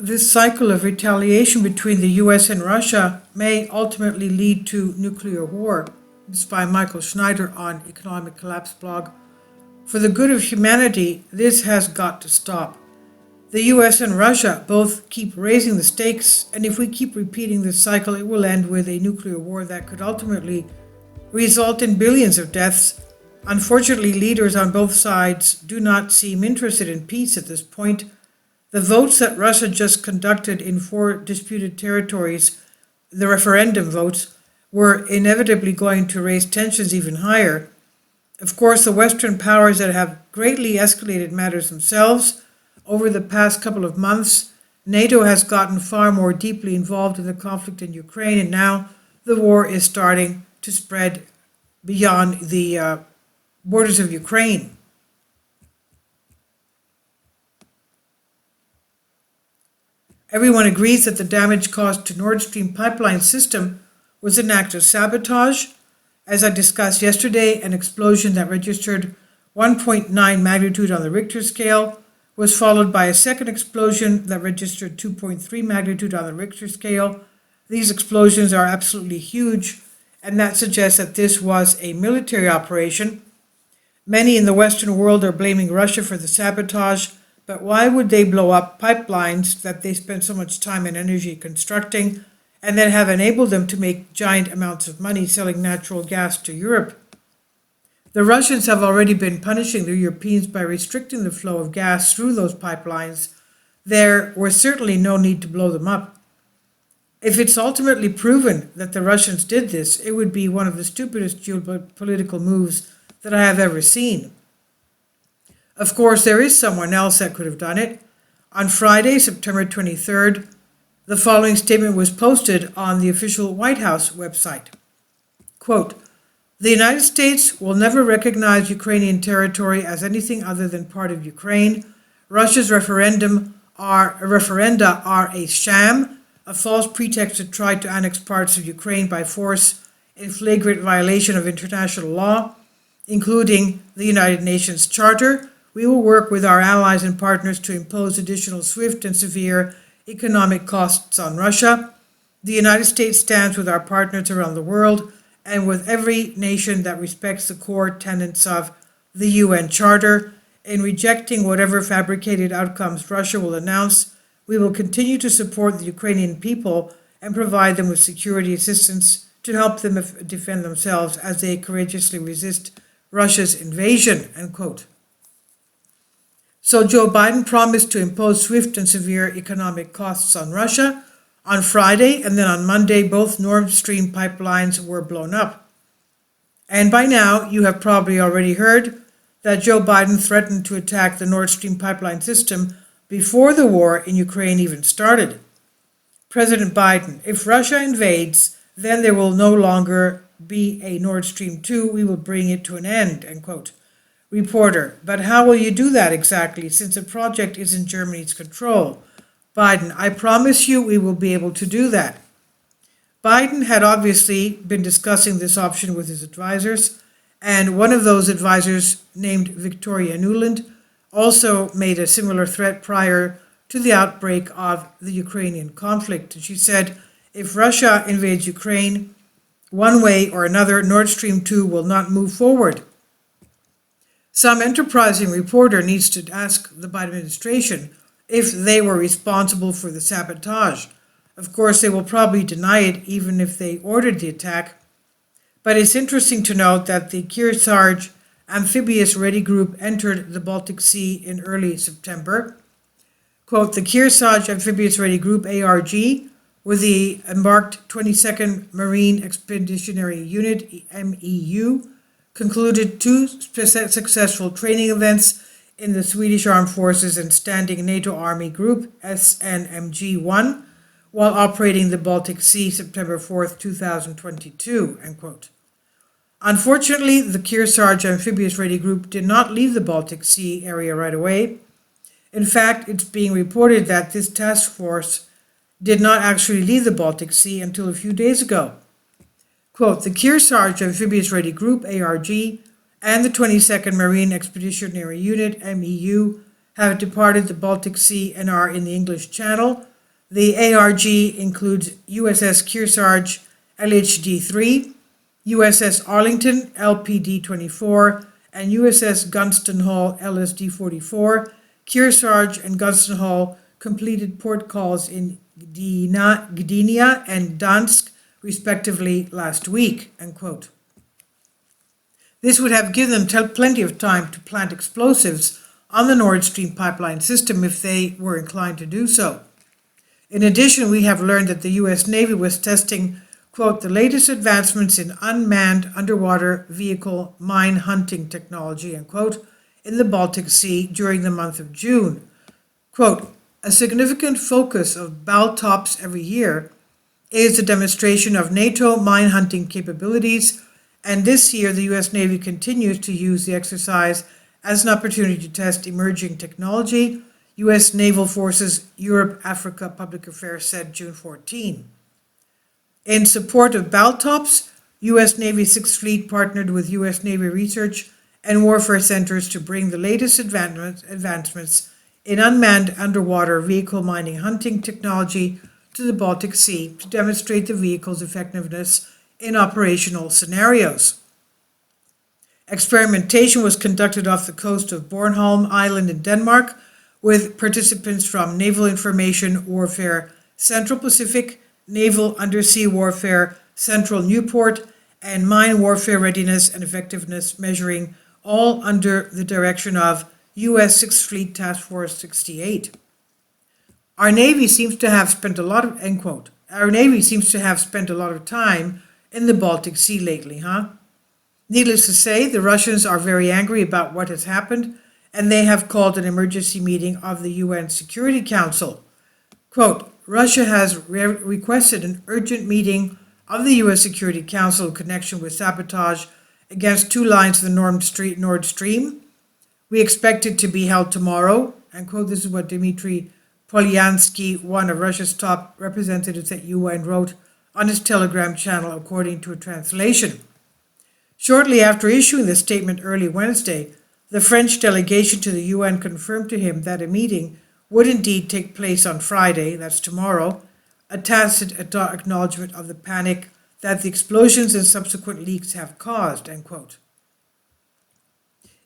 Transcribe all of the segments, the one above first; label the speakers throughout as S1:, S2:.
S1: this cycle of retaliation between the US and Russia may ultimately lead to nuclear war. This is by Michael Schneider on Economic Collapse blog. For the good of humanity, this has got to stop. The US and Russia both keep raising the stakes, and if we keep repeating this cycle, it will end with a nuclear war that could ultimately result in billions of deaths. Unfortunately, leaders on both sides do not seem interested in peace at this point. The votes that Russia just conducted in 4 disputed territories, the referendum votes, were inevitably going to raise tensions even higher. Of course, the Western powers that have greatly escalated matters themselves over the past couple of months, NATO has gotten far more deeply involved in the conflict in Ukraine, and now the war is starting to spread beyond the borders of Ukraine. Everyone agrees that the damage caused to Nord Stream pipeline system was an act of sabotage. As I discussed yesterday, an explosion that registered 1.9 magnitude on the Richter scale was followed by a second explosion that registered 2.3 magnitude on the Richter scale. These explosions are absolutely huge, and that suggests that this was a military operation. Many in the Western world are blaming Russia for the sabotage, but why would they blow up pipelines that they spent so much time and energy constructing and then have enabled them to make giant amounts of money selling natural gas to Europe? The Russians have already been punishing the Europeans by restricting the flow of gas through those pipelines. There was certainly no need to blow them up. If it's ultimately proven that the Russians did this, it would be one of the stupidest geopolitical moves that I have ever seen. Of course, there is someone else that could have done it. On Friday, September 23rd, the following statement was posted on the official White House website. Quote, "The United States will never recognize Ukrainian territory as anything other than part of Ukraine. Russia's referenda are a sham, a false pretext to try to annex parts of Ukraine by force in flagrant violation of international law, including the United Nations Charter. We will work with our allies and partners to impose additional swift and severe economic costs on Russia. The United States stands with our partners around the world and with every nation that respects the core tenets of the UN Charter. In rejecting whatever fabricated outcomes Russia will announce, we will continue to support the Ukrainian people and provide them with security assistance to help them defend themselves as they courageously resist Russia's invasion." End quote. So Joe Biden promised to impose swift and severe economic costs on Russia on Friday, and then on Monday, both Nord Stream pipelines were blown up. And by now, you have probably already heard that Joe Biden threatened to attack the Nord Stream pipeline system before the war in Ukraine even started. President Biden, "If Russia invades, then there will no longer be a Nord Stream 2. We will bring it to an end." End quote. Reporter, "But how will you do that exactly, since the project is in Germany's control?" Biden, "I promise you we will be able to do that." Biden had obviously been discussing this option with his advisors, and one of those advisors, named Victoria Nuland, also made a similar threat prior to the outbreak of the Ukrainian conflict. She said, "If Russia invades Ukraine, one way or another, Nord Stream 2 will not move forward." Some enterprising reporter needs to ask the Biden administration if they were responsible for the sabotage. Of course, they will probably deny it even if they ordered the attack. But it's interesting to note that the Kearsarge Amphibious Ready Group entered the Baltic Sea in early September. Quote, "The Kearsarge Amphibious Ready Group, ARG, with the embarked 22nd Marine Expeditionary Unit, MEU, concluded 2 successful training events in the Swedish Armed Forces and Standing NATO Army Group, SNMG-1, while operating the Baltic Sea September 4th, 2022, end quote. Unfortunately, the Kearsarge Amphibious Ready Group did not leave the Baltic Sea area right away. In fact, it's being reported that this task force did not actually leave the Baltic Sea until a few days ago. Quote, "The Kearsarge Amphibious Ready Group, ARG, and the 22nd Marine Expeditionary Unit, MEU, have departed the Baltic Sea and are in the English Channel, The ARG includes USS Kearsarge LHD-3, USS Arlington LPD-24, and USS Gunston Hall LSD-44. Kearsarge and Gunston Hall completed port calls in Gdynia and Dansk, respectively, last week, end quote. This would have given them plenty of time to plant explosives on the Nord Stream pipeline system if they were inclined to do so. In addition, we have learned that the U.S. Navy was testing, quote, the latest advancements in unmanned underwater vehicle mine hunting technology, end quote, in the Baltic Sea during the month of June. Quote, a significant focus of BALTOPS every year is the demonstration of NATO mine hunting capabilities, and this year the U.S. Navy continues to use the exercise as an opportunity to test emerging technology, U.S. Naval Forces Europe-Africa Public Affairs said June 14. In support of BALTOPS, U.S. Navy 6th Fleet partnered with U.S. Navy research and warfare centers to bring the latest advancements in unmanned underwater vehicle mining hunting technology to the Baltic Sea to demonstrate the vehicle's effectiveness in operational scenarios. Experimentation was conducted off the coast of Bornholm Island in Denmark with participants from Naval Information Warfare Central Pacific, Naval Undersea Warfare Central Newport, and Mine Warfare Readiness and Effectiveness Measuring, all under the direction of U.S. 6th Fleet Task Force 68. Our Navy seems to have spent a lot of, end quote, our Navy seems to have spent a lot of time in the Baltic Sea lately, huh? Needless to say, the Russians are very angry about what has happened, and they have called an emergency meeting of the UN Security Council. Quote, Russia has requested an urgent meeting of the U.S. Security Council in connection with sabotage against 2 lines of the Nord Stream. We expect it to be held tomorrow, end quote. This is what Dmitry Polyansky, one of Russia's top representatives at UN, wrote on his Telegram channel, according to a translation. Shortly after issuing the statement early Wednesday, the French delegation to the UN confirmed to him that a meeting would indeed take place on Friday, that's tomorrow, a tacit acknowledgement of the panic that the explosions and subsequent leaks have caused, end quote.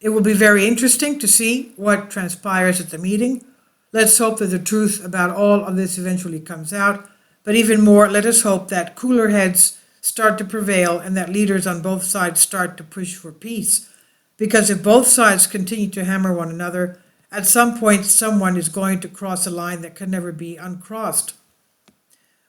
S1: It will be very interesting to see what transpires at the meeting. Let's hope that the truth about all of this eventually comes out, but even more, let us hope that cooler heads start to prevail and that leaders on both sides start to push for peace. Because if both sides continue to hammer one another, at some point someone is going to cross a line that can never be uncrossed.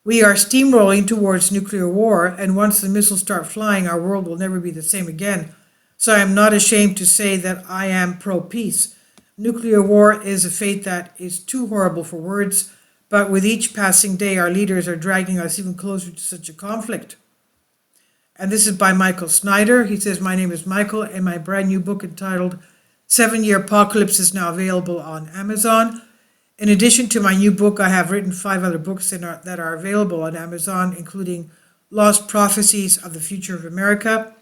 S1: We are steamrolling towards nuclear war, and once the missiles start flying, our world will never be the same again. So I am not ashamed to say that I am pro-peace. Nuclear war is a fate that is too horrible for words, but with each passing day our leaders are dragging us even closer to such a conflict. And this is by Michael Snyder. He says, my name is Michael, and my brand new book entitled 7-Year Apocalypse is now available on Amazon. In addition to my new book, I have written 5 other books that are available on Amazon, including Lost Prophecies of the Future of America,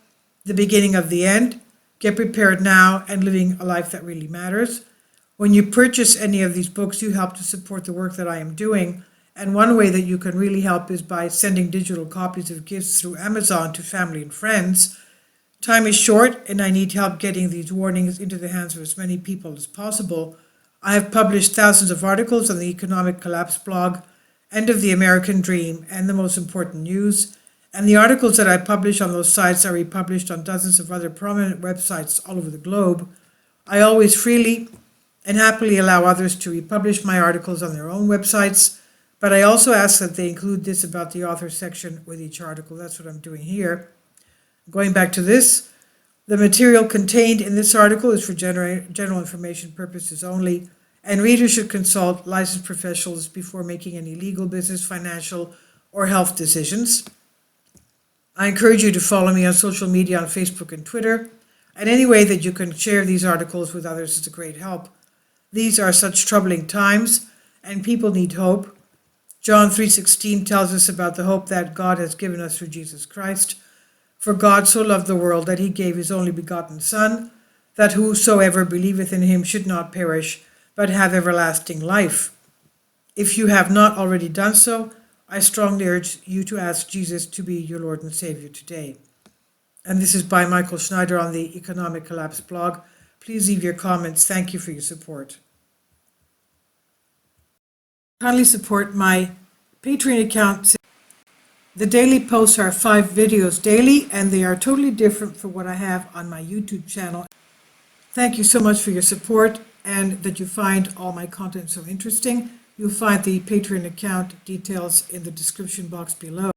S1: The Beginning of the End, Get Prepared Now, and Living a Life That Really Matters. When you purchase any of these books, you help to support the work that I am doing. And one way that you can really help is by sending digital copies of gifts through Amazon to family and friends. Time is short, and I need help getting these warnings into the hands of as many people as possible. I have published thousands of articles on the Economic Collapse blog, End of the American Dream, and The Most Important News. And the articles that I publish on those sites are republished on dozens of other prominent websites all over the globe. I always freely and happily allow others to republish my articles on their own websites, but I also ask that they include this about the author section with each article. That's what I'm doing here. Going back to this, the material contained in this article is for general information purposes only, and readers should consult licensed professionals before making any legal, business, financial, or health decisions. I encourage you to follow me on social media on Facebook and Twitter, and any way that you can share these articles with others is a great help. These are such troubling times, and people need hope. John 3:16 tells us about the hope that God has given us through Jesus Christ. For God so loved the world that he gave his only begotten Son, that whosoever believeth in him should not perish, but have everlasting life. If you have not already done so, I strongly urge you to ask Jesus to be your Lord and Savior today. And this is by Michael Schneider on the Economic Collapse blog. Please leave your comments. Thank you for your support. Kindly support my Patreon account. The daily posts are 5 videos daily, and they are totally different from what I have on my YouTube channel. Thank you so much for your support and that you find all my content so interesting. You'll find the Patreon account details in the description box below.